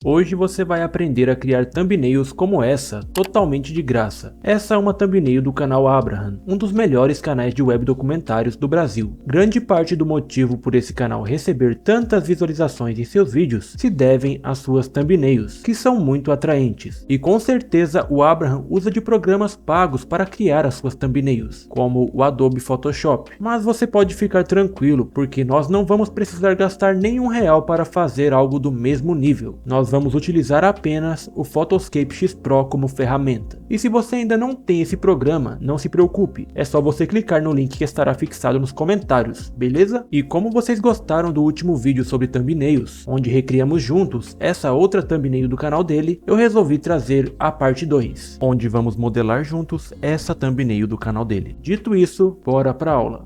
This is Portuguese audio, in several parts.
Hoje você vai aprender a criar thumbnails como essa, totalmente de graça. Essa é uma thumbnail do canal Abraham, um dos melhores canais de web documentários do Brasil. Grande parte do motivo por esse canal receber tantas visualizações em seus vídeos se devem às suas thumbnails, que são muito atraentes. E com certeza o Abraham usa de programas pagos para criar as suas thumbnails, como o Adobe Photoshop. Mas você pode ficar tranquilo, porque nós não vamos precisar gastar nenhum real para fazer algo do mesmo nível. Nós vamos utilizar apenas o Photoscape X Pro como ferramenta. E se você ainda não tem esse programa, não se preocupe, é só você clicar no link que estará fixado nos comentários, beleza? E como vocês gostaram do último vídeo sobre thumbnails, onde recriamos juntos essa outra thumbnail do canal dele, eu resolvi trazer a parte 2, onde vamos modelar juntos essa thumbnail do canal dele. Dito isso, bora pra aula.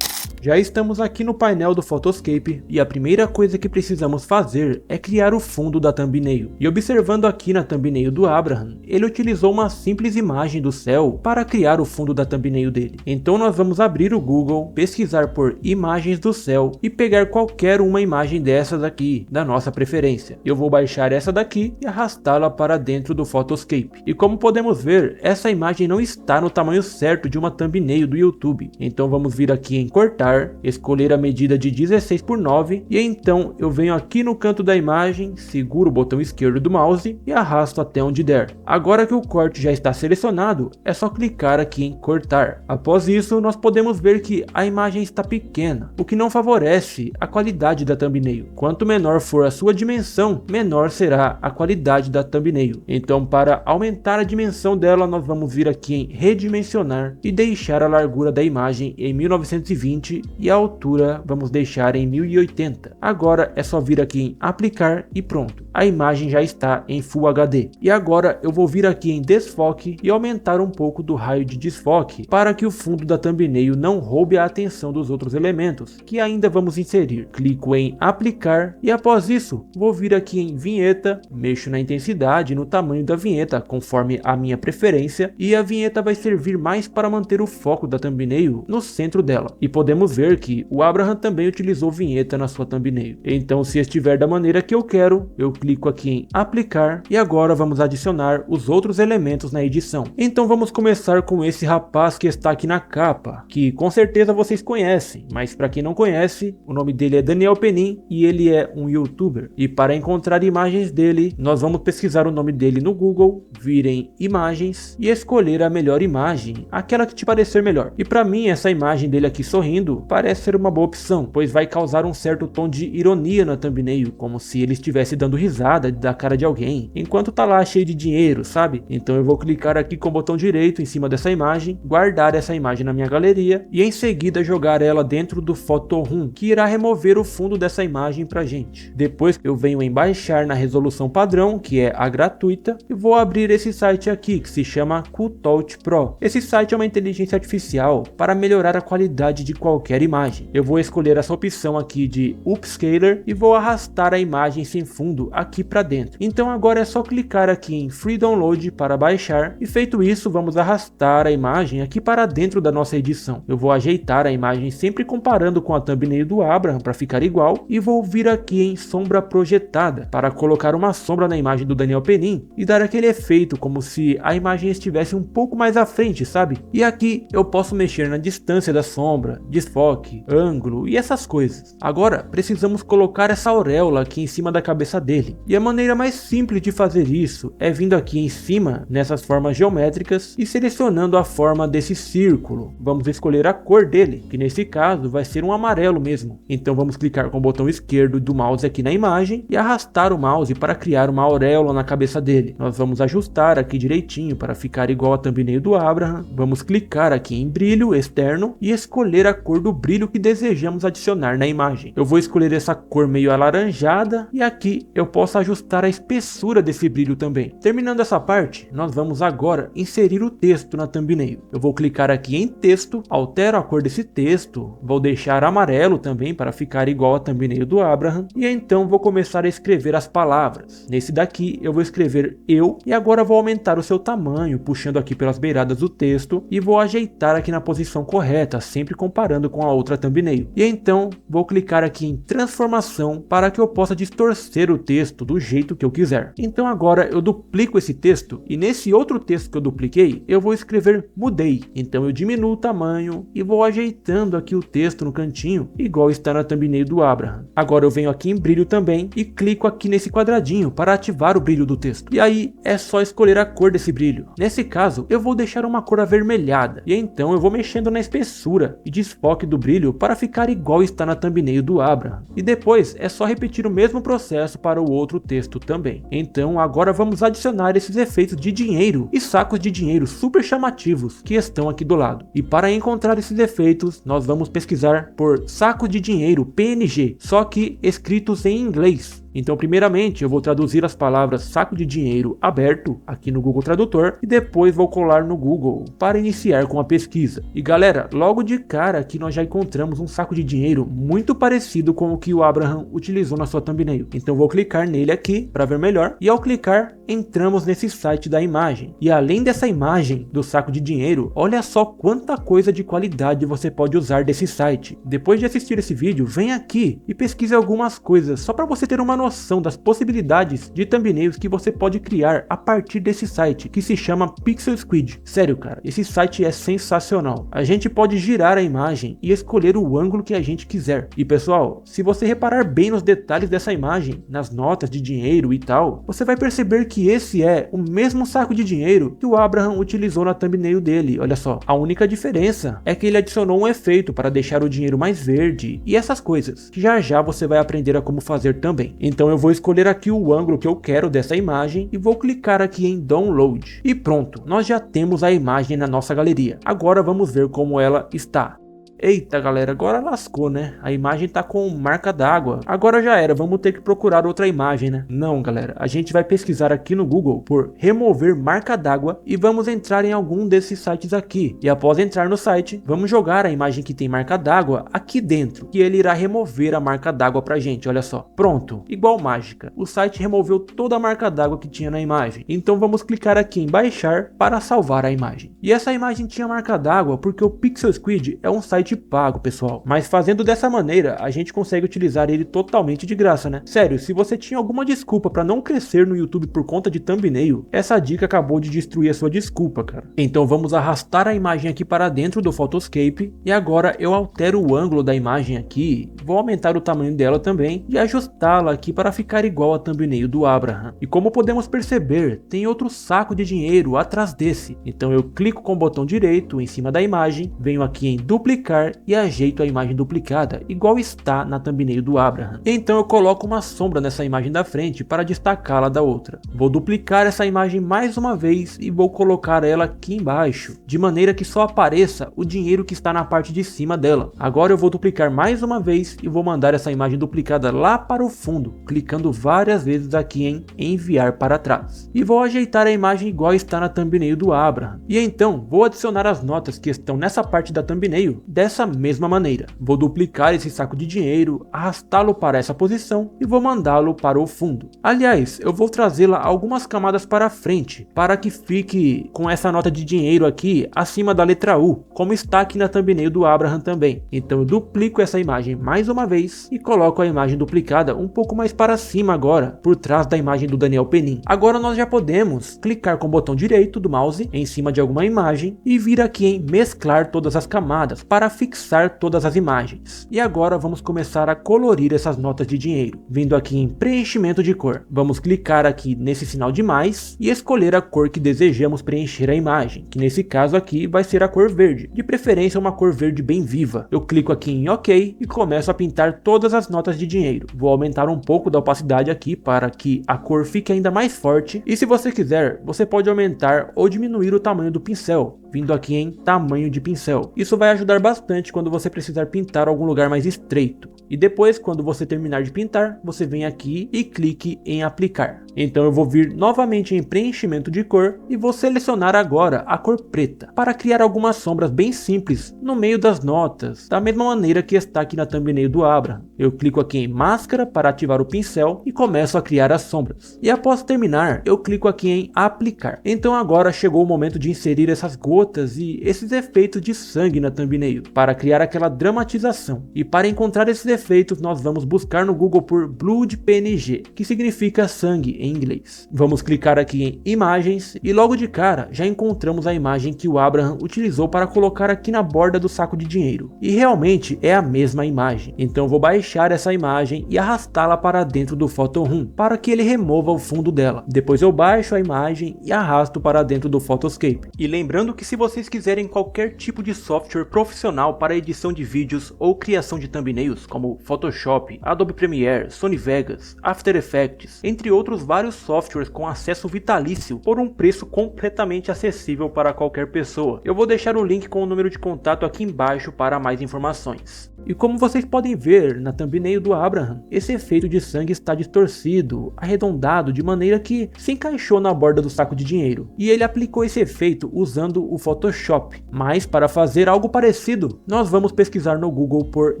Já estamos aqui no painel do Photoscape e a primeira coisa que precisamos fazer é criar o fundo da thumbnail. E observando aqui na thumbnail do Abraham, ele utilizou uma simples imagem do céu para criar o fundo da thumbnail dele. Então nós vamos abrir o Google, pesquisar por imagens do céu e pegar qualquer uma imagem dessas aqui, da nossa preferência. Eu vou baixar essa daqui e arrastá-la para dentro do Photoscape. E como podemos ver, essa imagem não está no tamanho certo de uma thumbnail do YouTube. Então vamos vir aqui em cortar, escolher a medida de 16:9 e então eu venho aqui no canto da imagem, seguro o botão esquerdo do mouse e arrasto até onde der. Agora que o corte já está selecionado, é só clicar aqui em cortar. Após isso, nós podemos ver que a imagem está pequena, o que não favorece a qualidade da thumbnail. Quanto menor for a sua dimensão, menor será a qualidade da thumbnail. Então, para aumentar a dimensão dela, nós vamos vir aqui em redimensionar e deixar a largura da imagem em 1920 e a altura vamos deixar em 1080. Agora é só vir aqui em aplicar e pronto. A imagem já está em Full HD. E agora eu vou vir aqui em desfoque e aumentar um pouco do raio de desfoque para que o fundo da thumbnail não roube a atenção dos outros elementos que ainda vamos inserir. Clico em aplicar e após isso vou vir aqui em vinheta, mexo na intensidade e no tamanho da vinheta conforme a minha preferência e a vinheta vai servir mais para manter o foco da thumbnail no centro dela. E podemos ver que o Abraham também utilizou vinheta na sua thumbnail. Então, se estiver da maneira que eu quero, eu clico aqui em aplicar e agora vamos adicionar os outros elementos na edição. Então vamos começar com esse rapaz que está aqui na capa, que com certeza vocês conhecem, mas para quem não conhece, o nome dele é Daniel Penin e ele é um youtuber. E para encontrar imagens dele, nós vamos pesquisar o nome dele no Google, vir em imagens e escolher a melhor imagem, aquela que te parecer melhor. E para mim essa imagem dele aqui sorrindo parece ser uma boa opção, pois vai causar um certo tom de ironia na thumbnail, como se ele estivesse dando risada da cara de alguém, enquanto tá lá cheio de dinheiro, sabe? Então eu vou clicar aqui com o botão direito em cima dessa imagem, guardar essa imagem na minha galeria e em seguida jogar ela dentro do Photo Room, que irá remover o fundo dessa imagem pra gente. Depois eu venho em baixar na resolução padrão, que é a gratuita, e vou abrir esse site aqui, que se chama Cutout Pro. Esse site é uma inteligência artificial para melhorar a qualidade de qualquer imagem. Eu vou escolher essa opção aqui de Upscaler e vou arrastar a imagem sem fundo aqui para dentro. Então agora é só clicar aqui em Free Download para baixar e feito isso vamos arrastar a imagem aqui para dentro da nossa edição. Eu vou ajeitar a imagem sempre comparando com a thumbnail do Abraham para ficar igual e vou vir aqui em sombra projetada para colocar uma sombra na imagem do Daniel Penin e dar aquele efeito como se a imagem estivesse um pouco mais à frente, sabe? E aqui eu posso mexer na distância da sombra, desfoque, ângulo e essas coisas. Agora precisamos colocar essa auréola aqui em cima da cabeça dele. E a maneira mais simples de fazer isso é vindo aqui em cima nessas formas geométricas e selecionando a forma desse círculo. Vamos escolher a cor dele, que nesse caso vai ser um amarelo mesmo. Então vamos clicar com o botão esquerdo do mouse aqui na imagem e arrastar o mouse para criar uma auréola na cabeça dele. Nós vamos ajustar aqui direitinho para ficar igual a thumbnail do Abraham. Vamos clicar aqui em brilho externo e escolher a cor do brilho que desejamos adicionar na imagem. Eu vou escolher essa cor meio alaranjada e aqui eu posso ajustar a espessura desse brilho também. Terminando essa parte, nós vamos agora inserir o texto na thumbnail. Eu vou clicar aqui em texto, altero a cor desse texto, vou deixar amarelo também para ficar igual a thumbnail do Abraham e então vou começar a escrever as palavras. Nesse daqui eu vou escrever eu e agora vou aumentar o seu tamanho, puxando aqui pelas beiradas do texto e vou ajeitar aqui na posição correta, sempre comparando com a outra thumbnail. E então vou clicar aqui em transformação para que eu possa distorcer o texto texto do jeito que eu quiser. Então agora eu duplico esse texto e nesse outro texto que eu dupliquei, eu vou escrever mudei. Então eu diminuo o tamanho e vou ajeitando aqui o texto no cantinho, igual está na thumbnail do Abraham. Agora eu venho aqui em brilho também e clico aqui nesse quadradinho para ativar o brilho do texto. E aí é só escolher a cor desse brilho. Nesse caso, eu vou deixar uma cor avermelhada. E então eu vou mexendo na espessura e desfoque do brilho para ficar igual está na thumbnail do Abraham. E depois é só repetir o mesmo processo para o outro texto também. Então agora vamos adicionar esses efeitos de dinheiro e sacos de dinheiro super chamativos que estão aqui do lado. E para encontrar esses efeitos, nós vamos pesquisar por saco de dinheiro PNG, só que escritos em inglês. Então primeiramente eu vou traduzir as palavras saco de dinheiro aberto aqui no Google Tradutor e depois vou colar no Google para iniciar com a pesquisa. E galera, logo de cara aqui nós já encontramos um saco de dinheiro muito parecido com o que o Abraham utilizou na sua thumbnail. Então vou clicar nele aqui para ver melhor e ao clicar entramos nesse site da imagem. E além dessa imagem do saco de dinheiro, olha só quanta coisa de qualidade você pode usar desse site. Depois de assistir esse vídeo, vem aqui e pesquise algumas coisas só para você ter uma noção das possibilidades de thumbnails que você pode criar a partir desse site, que se chama Pixel Squid. Sério cara, esse site é sensacional. A gente pode girar a imagem e escolher o ângulo que a gente quiser. E pessoal, se você reparar bem nos detalhes dessa imagem, nas notas de dinheiro e tal, você vai perceber que esse é o mesmo saco de dinheiro que o Abraham utilizou na thumbnail dele. Olha só, a única diferença é que ele adicionou um efeito para deixar o dinheiro mais verde e essas coisas, que já já você vai aprender a como fazer também. Então eu vou escolher aqui o ângulo que eu quero dessa imagem e vou clicar aqui em Download. E pronto, nós já temos a imagem na nossa galeria. Agora vamos ver como ela está. Eita galera, agora lascou, né? A imagem tá com marca d'água. Agora já era, vamos ter que procurar outra imagem, né? Não galera, a gente vai pesquisar aqui no Google por remover marca d'água e vamos entrar em algum desses sites aqui. E após entrar no site, vamos jogar a imagem que tem marca d'água aqui dentro, que ele irá remover a marca d'água pra gente, olha só. Pronto, igual mágica, o site removeu toda a marca d'água que tinha na imagem. Então vamos clicar aqui em baixar para salvar a imagem. E essa imagem tinha marca d'água porque o Pixel Squid é um site pago, pessoal, mas fazendo dessa maneira a gente consegue utilizar ele totalmente de graça, né? Sério, se você tinha alguma desculpa para não crescer no YouTube por conta de thumbnail, essa dica acabou de destruir a sua desculpa, cara. Então vamos arrastar a imagem aqui para dentro do Photoscape e agora eu altero o ângulo da imagem aqui, vou aumentar o tamanho dela também e ajustá-la aqui para ficar igual a thumbnail do Abraham. E como podemos perceber, tem outro saco de dinheiro atrás desse, então eu clico com o botão direito em cima da imagem, venho aqui em duplicar e ajeito a imagem duplicada, igual está na thumbnail do Abraham. Então eu coloco uma sombra nessa imagem da frente para destacá-la da outra. Vou duplicar essa imagem mais uma vez e vou colocar ela aqui embaixo, de maneira que só apareça o dinheiro que está na parte de cima dela. Agora eu vou duplicar mais uma vez e vou mandar essa imagem duplicada lá para o fundo, clicando várias vezes aqui em enviar para trás. E vou ajeitar a imagem igual está na thumbnail do Abraham. E então vou adicionar as notas que estão nessa parte da thumbnail dessa mesma maneira. Vou duplicar esse saco de dinheiro, arrastá-lo para essa posição e vou mandá-lo para o fundo. Aliás, eu vou trazê-la algumas camadas para frente, para que fique com essa nota de dinheiro aqui acima da letra U, como está aqui na thumbnail do Abraham também. Então eu duplico essa imagem mais uma vez e coloco a imagem duplicada um pouco mais para cima agora, por trás da imagem do Daniel Penin. Agora nós já podemos clicar com o botão direito do mouse em cima de alguma imagem e vir aqui em mesclar todas as camadas para fixar todas as imagens. E agora vamos começar a colorir essas notas de dinheiro, vindo aqui em preenchimento de cor. Vamos clicar aqui nesse sinal de mais e escolher a cor que desejamos preencher a imagem, que nesse caso aqui vai ser a cor verde, de preferência uma cor verde bem viva. Eu clico aqui em OK e começo a pintar todas as notas de dinheiro. Vou aumentar um pouco da opacidade aqui para que a cor fique ainda mais forte, e se você quiser, você pode aumentar ou diminuir o tamanho do pincel, vindo aqui em tamanho de pincel. Isso vai ajudar bastante quando você precisar pintar algum lugar mais estreito. E depois, quando você terminar de pintar, você vem aqui e clique em aplicar. Então eu vou vir novamente em preenchimento de cor e vou selecionar agora a cor preta, para criar algumas sombras bem simples no meio das notas, da mesma maneira que está aqui na thumbnail do Abraham. Eu clico aqui em máscara para ativar o pincel e começo a criar as sombras. E após terminar, eu clico aqui em aplicar. Então agora chegou o momento de inserir essas gotas e esses efeitos de sangue na thumbnail, para criar aquela dramatização. E para encontrar esses efeitos efeitos, nós vamos buscar no Google por Blood PNG, que significa sangue em inglês. Vamos clicar aqui em imagens e logo de cara já encontramos a imagem que o Abraham utilizou para colocar aqui na borda do saco de dinheiro. E realmente é a mesma imagem. Então vou baixar essa imagem e arrastá-la para dentro do Photo-Room para que ele remova o fundo dela. Depois eu baixo a imagem e arrasto para dentro do Photoscape. E lembrando que se vocês quiserem qualquer tipo de software profissional para edição de vídeos ou criação de thumbnails, como Photoshop, Adobe Premiere, Sony Vegas, After Effects, entre outros vários softwares com acesso vitalício por um preço completamente acessível para qualquer pessoa, eu vou deixar o link com o número de contato aqui embaixo para mais informações. E como vocês podem ver na thumbnail do Abraham, esse efeito de sangue está distorcido, arredondado de maneira que se encaixou na borda do saco de dinheiro. E ele aplicou esse efeito usando o Photoshop. Mas para fazer algo parecido, nós vamos pesquisar no Google por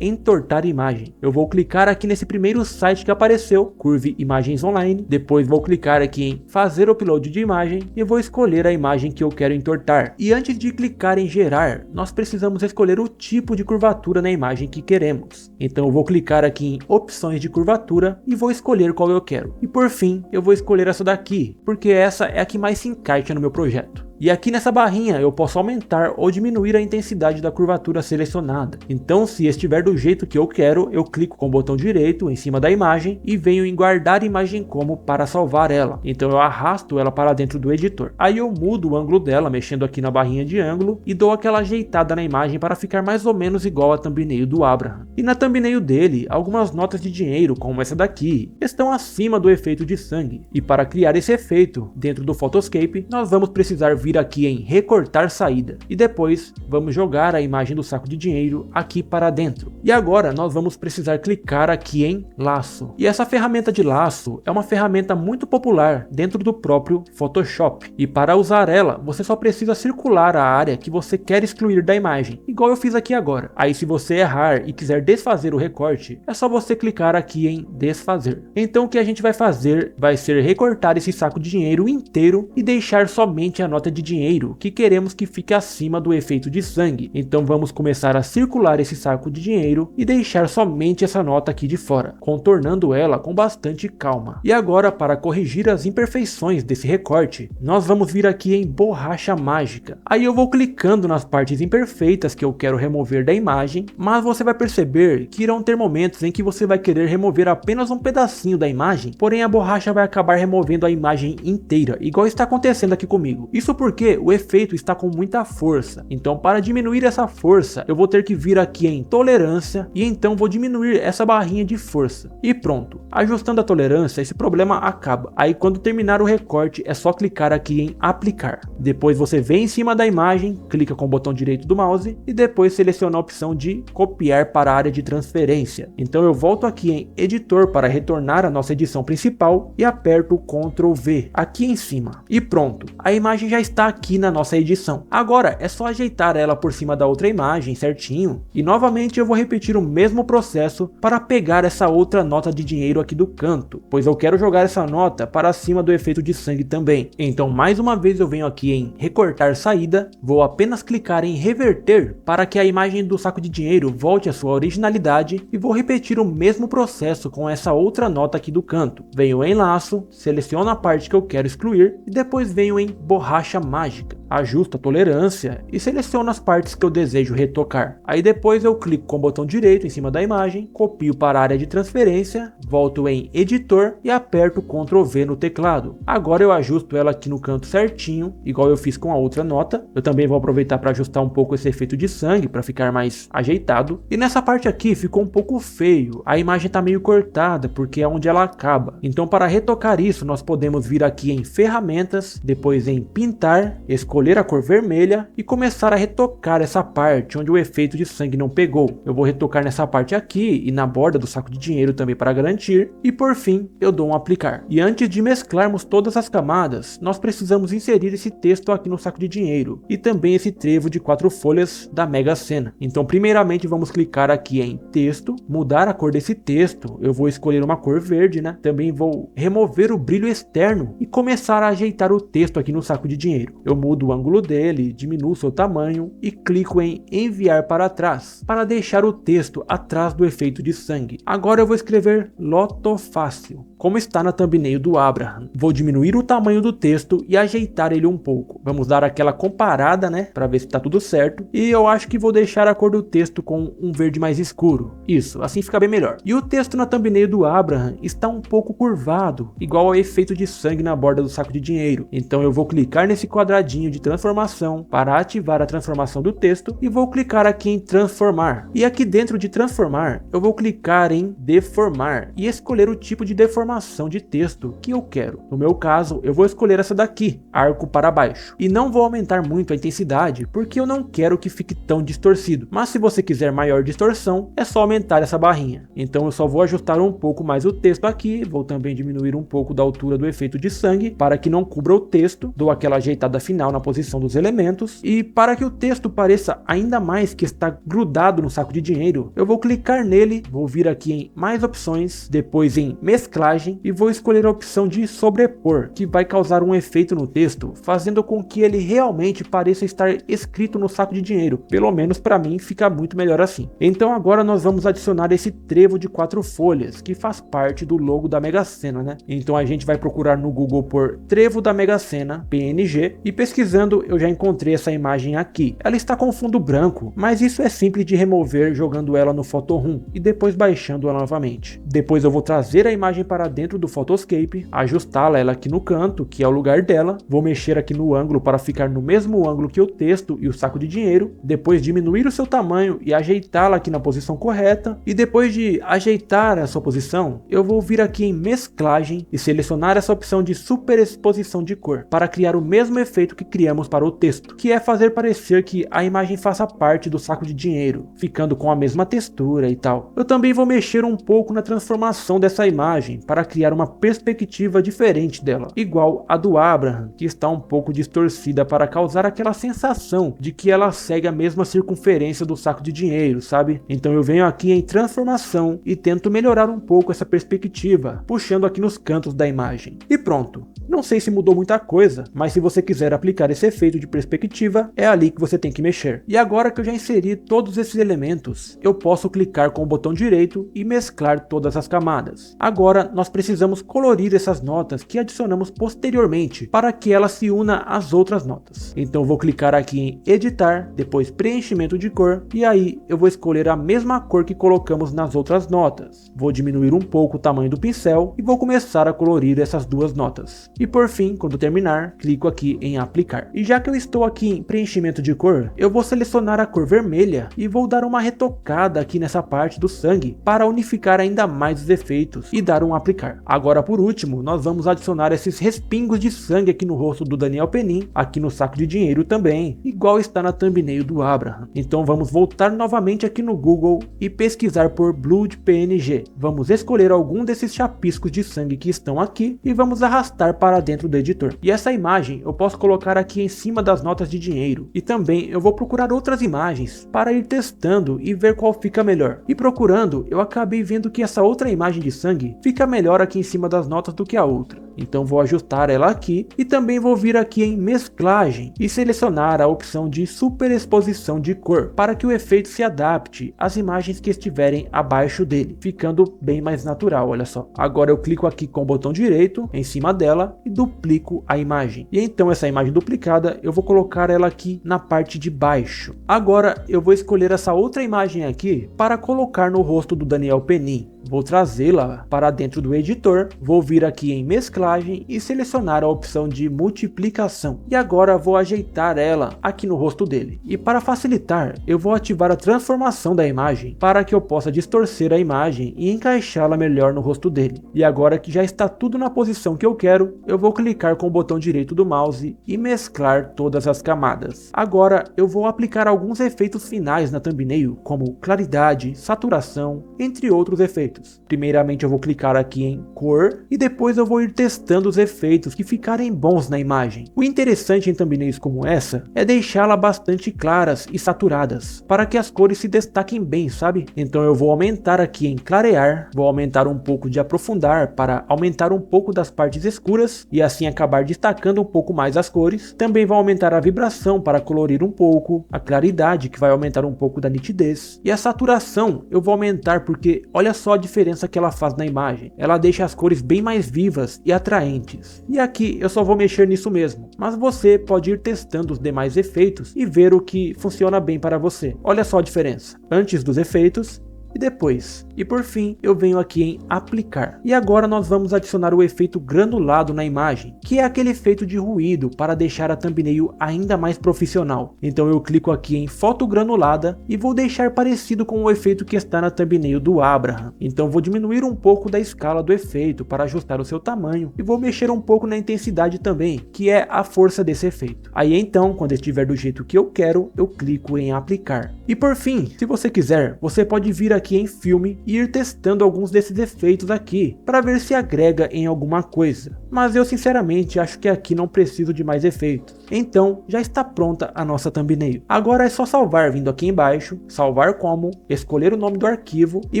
entortar imagem. Eu vou clicar aqui nesse primeiro site que apareceu, Curve Imagens Online. Depois vou clicar aqui em fazer upload de imagem e vou escolher a imagem que eu quero entortar. E antes de clicar em gerar, nós precisamos escolher o tipo de curvatura na imagem que queremos. Então eu vou clicar aqui em opções de curvatura e vou escolher qual eu quero. E por fim, eu vou escolher essa daqui, porque essa é a que mais se encaixa no meu projeto. E aqui nessa barrinha eu posso aumentar ou diminuir a intensidade da curvatura selecionada. Então se estiver do jeito que eu quero, eu clico com o botão direito em cima da imagem e venho em guardar imagem como para salvar ela. Então eu arrasto ela para dentro do editor. Aí eu mudo o ângulo dela mexendo aqui na barrinha de ângulo e dou aquela ajeitada na imagem para ficar mais ou menos igual a thumbnail do Abraham. E na thumbnail dele, algumas notas de dinheiro como essa daqui estão acima do efeito de sangue. E para criar esse efeito dentro do Photoscape, nós vamos precisar vir aqui em recortar saída e depois vamos jogar a imagem do saco de dinheiro aqui para dentro. E agora nós vamos precisar clicar aqui em laço. E essa ferramenta de laço é uma ferramenta muito popular dentro do próprio Photoshop. E para usar ela, você só precisa circular a área que você quer excluir da imagem, igual eu fiz aqui agora. Aí se você errar e quiser desfazer o recorte, é só você clicar aqui em desfazer. Então o que a gente vai fazer vai ser recortar esse saco de dinheiro inteiro e deixar somente a nota de dinheiro que queremos que fique acima do efeito de sangue. Então vamos começar a circular esse saco de dinheiro e deixar somente essa nota aqui de fora, contornando ela com bastante calma. E agora, para corrigir as imperfeições desse recorte, nós vamos vir aqui em borracha mágica. Aí eu vou clicando nas partes imperfeitas que eu quero remover da imagem, mas você vai perceber que irão ter momentos em que você vai querer remover apenas um pedacinho da imagem, porém a borracha vai acabar removendo a imagem inteira, igual está acontecendo aqui comigo. Isso porque o efeito está com muita força. Então para diminuir essa força, eu vou ter que vir aqui em tolerância e então vou diminuir essa barrinha de força. E pronto. Ajustando a tolerância, esse problema acaba. Aí quando terminar o recorte, é só clicar aqui em aplicar. Depois você vem em cima da imagem, clica com o botão direito do mouse e depois seleciona a opção de copiar para a área de transferência. Então eu volto aqui em editor para retornar a nossa edição principal e aperto o Ctrl V aqui em cima. E pronto. A imagem já está aqui na nossa edição. Agora é só ajeitar ela por cima da outra imagem certinho e novamente eu vou repetir o mesmo processo para pegar essa outra nota de dinheiro aqui do canto, pois eu quero jogar essa nota para cima do efeito de sangue também. Então mais uma vez eu venho aqui em recortar saída, vou apenas clicar em reverter para que a imagem do saco de dinheiro volte à sua originalidade e vou repetir o mesmo processo com essa outra nota aqui do canto. Venho em laço, seleciono a parte que eu quero excluir e depois venho em borracha mágica, ajusto a tolerância e seleciono as partes que eu desejo retocar. Aí depois eu clico com o botão direito em cima da imagem, copio para a área de transferência, volto em editor e aperto Ctrl V no teclado. Agora eu ajusto ela aqui no canto certinho, igual eu fiz com a outra nota. Eu também vou aproveitar para ajustar um pouco esse efeito de sangue para ficar mais ajeitado. E nessa parte aqui ficou um pouco feio, a imagem está meio cortada porque é onde ela acaba. Então para retocar isso nós podemos vir aqui em ferramentas, depois em pintar, escolher a cor vermelha e começar a retocar essa parte onde o efeito de sangue não pegou. Eu vou retocar nessa parte aqui e na borda do saco de dinheiro também para garantir e por fim eu dou um aplicar. E antes de mesclarmos todas as camadas, nós precisamos inserir esse texto aqui no saco de dinheiro e também esse trevo de 4 folhas da Mega Sena. Então primeiramente vamos clicar aqui em texto, mudar a cor desse texto, eu vou escolher uma cor verde, né? Também vou remover o brilho externo e começar a ajeitar o texto aqui no saco de dinheiro. Eu mudo o ângulo dele, diminuo seu tamanho e clico em enviar para trás, para deixar o texto atrás do efeito de sangue. Agora eu vou escrever Lotofácil, como está na thumbnail do Abraham. Vou diminuir o tamanho do texto e ajeitar ele um pouco. Vamos dar aquela comparada, né, para ver se está tudo certo. E eu acho que vou deixar a cor do texto com um verde mais escuro. Isso, assim fica bem melhor. E o texto na thumbnail do Abraham está um pouco curvado, igual ao efeito de sangue na borda do saco de dinheiro. Então eu vou clicar nesse quadradinho de transformação para ativar a transformação do texto e vou clicar aqui em transformar. E aqui dentro de transformar, eu vou clicar em deformar e escolher o tipo de deformação de texto que eu quero. No meu caso, eu vou escolher essa daqui, arco para baixo. E não vou aumentar muito a intensidade, porque eu não quero que fique tão distorcido. Mas se você quiser maior distorção, é só aumentar essa barrinha. Então eu só vou ajustar um pouco mais o texto aqui, vou também diminuir um pouco da altura do efeito de sangue, para que não cubra o texto, dou aquela ajeitada final na posição dos elementos, e para que o texto pareça ainda mais que está grudado no saco de dinheiro, eu vou clicar nele, vou vir aqui em mais opções, depois em mesclagem, e vou escolher a opção de sobrepor, que vai causar um efeito no texto, fazendo com que ele realmente pareça estar escrito no saco de dinheiro. Pelo menos para mim fica muito melhor assim. Então agora nós vamos adicionar esse trevo de 4 folhas, que faz parte do logo da Mega Sena, né? Então a gente vai procurar no Google por trevo da Mega Sena, PNG, e pesquisando eu já encontrei essa imagem aqui. Ela está com fundo branco, mas isso é simples de remover jogando ela no Photo-Room e depois baixando ela novamente. Depois eu vou trazer a imagem para dentro do Photoscape, ajustá-la aqui no canto, que é o lugar dela, vou mexer aqui no ângulo para ficar no mesmo ângulo que o texto e o saco de dinheiro, depois diminuir o seu tamanho e ajeitá-la aqui na posição correta, e depois de ajeitar a sua posição, eu vou vir aqui em mesclagem e selecionar essa opção de superexposição de cor, para criar o mesmo efeito que criamos para o texto, que é fazer parecer que a imagem faça parte do saco de dinheiro, ficando com a mesma textura e tal. Eu também vou mexer um pouco na transformação dessa imagem, para criar uma perspectiva diferente dela, igual a do Abraham, que está um pouco distorcida para causar aquela sensação de que ela segue a mesma circunferência do saco de dinheiro, sabe? Então eu venho aqui em transformação e tento melhorar um pouco essa perspectiva, puxando aqui nos cantos da imagem. E pronto. Não sei se mudou muita coisa, mas se você quiser aplicar esse efeito de perspectiva, é ali que você tem que mexer. E agora que eu já inseri todos esses elementos, eu posso clicar com o botão direito e mesclar todas as camadas. Agora nós precisamos colorir essas notas que adicionamos posteriormente, para que ela se una às outras notas. Então vou clicar aqui em editar, depois preenchimento de cor, e aí eu vou escolher a mesma cor que colocamos nas outras notas. Vou diminuir um pouco o tamanho do pincel e vou começar a colorir essas duas notas. E por fim, quando terminar, clico aqui em aplicar. E já que eu estou aqui em preenchimento de cor, eu vou selecionar a cor vermelha e vou dar uma retocada aqui nessa parte do sangue para unificar ainda mais os efeitos e dar um aplicar. Agora por último, nós vamos adicionar esses respingos de sangue aqui no rosto do Daniel Penin, aqui no saco de dinheiro também, igual está na thumbnail do Abraham. Então vamos voltar novamente aqui no Google e pesquisar por Blood PNG. Vamos escolher algum desses chapiscos de sangue que estão aqui e vamos arrastar para dentro do editor. E essa imagem eu posso colocar aqui em cima das notas de dinheiro. E também eu vou procurar outras imagens para ir testando e ver qual fica melhor. E procurando, eu acabei vendo que essa outra imagem de sangue fica melhor aqui em cima das notas do que a outra. Então vou ajustar ela aqui e também vou vir aqui em mesclagem e selecionar a opção de superexposição de cor para que o efeito se adapte às imagens que estiverem abaixo dele, ficando bem mais natural, olha só. Agora eu clico aqui com o botão direito em cima dela e duplico a imagem. E então essa imagem duplicada eu vou colocar ela aqui na parte de baixo. Agora eu vou escolher essa outra imagem aqui para colocar no rosto do Daniel Penin. Vou trazê-la para dentro do editor, vou vir aqui em mesclagem e selecionar a opção de multiplicação. E agora vou ajeitar ela aqui no rosto dele. E para facilitar, eu vou ativar a transformação da imagem para que eu possa distorcer a imagem e encaixá-la melhor no rosto dele. E agora que já está tudo na posição que eu quero, eu vou clicar com o botão direito do mouse e mesclar todas as camadas. Agora eu vou aplicar alguns efeitos finais na thumbnail, como claridade, saturação, entre outros efeitos. Primeiramente eu vou clicar aqui em cor e depois eu vou ir testando os efeitos que ficarem bons na imagem. O interessante em thumbnails como essa é deixá-la bastante claras e saturadas, para que as cores se destaquem bem, sabe? Então eu vou aumentar aqui em clarear, vou aumentar um pouco de aprofundar para aumentar um pouco das partes escuras e assim acabar destacando um pouco mais as cores. Também vai aumentar a vibração para colorir um pouco, a claridade que vai aumentar um pouco da nitidez, e a saturação eu vou aumentar porque olha só a diferença que ela faz na imagem. Ela deixa as cores bem mais vivas e atraentes. E aqui eu só vou mexer nisso mesmo, mas você pode ir testando os demais efeitos e ver o que funciona bem para você. Olha só a diferença, antes dos efeitos e depois. E por fim, eu venho aqui em aplicar. E agora nós vamos adicionar o efeito granulado na imagem, que é aquele efeito de ruído para deixar a thumbnail ainda mais profissional. Então eu clico aqui em foto granulada e vou deixar parecido com o efeito que está na thumbnail do Abraham. Então vou diminuir um pouco da escala do efeito para ajustar o seu tamanho e vou mexer um pouco na intensidade também, que é a força desse efeito. Aí então, quando estiver do jeito que eu quero, eu clico em aplicar. E por fim, se você quiser, você pode vir aqui em filme e ir testando alguns desses efeitos aqui para ver se agrega em alguma coisa, mas eu sinceramente acho que aqui não preciso de mais efeitos. Então já está pronta a nossa thumbnail. Agora é só salvar vindo aqui embaixo, salvar como, escolher o nome do arquivo e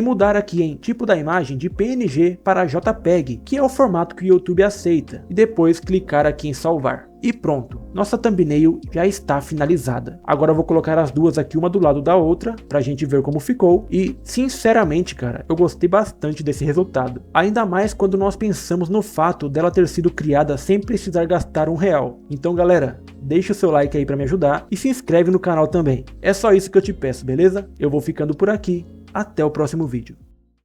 mudar aqui em tipo da imagem de PNG para JPEG, que é o formato que o YouTube aceita, e depois clicar aqui em salvar. E pronto, nossa thumbnail já está finalizada. Agora eu vou colocar as duas aqui uma do lado da outra pra gente ver como ficou. E sinceramente, cara, eu gostei bastante desse resultado. Ainda mais quando nós pensamos no fato dela ter sido criada sem precisar gastar R$1. Então galera, deixa o seu like aí pra me ajudar e se inscreve no canal também. É só isso que eu te peço, beleza? Eu vou ficando por aqui. Até o próximo vídeo.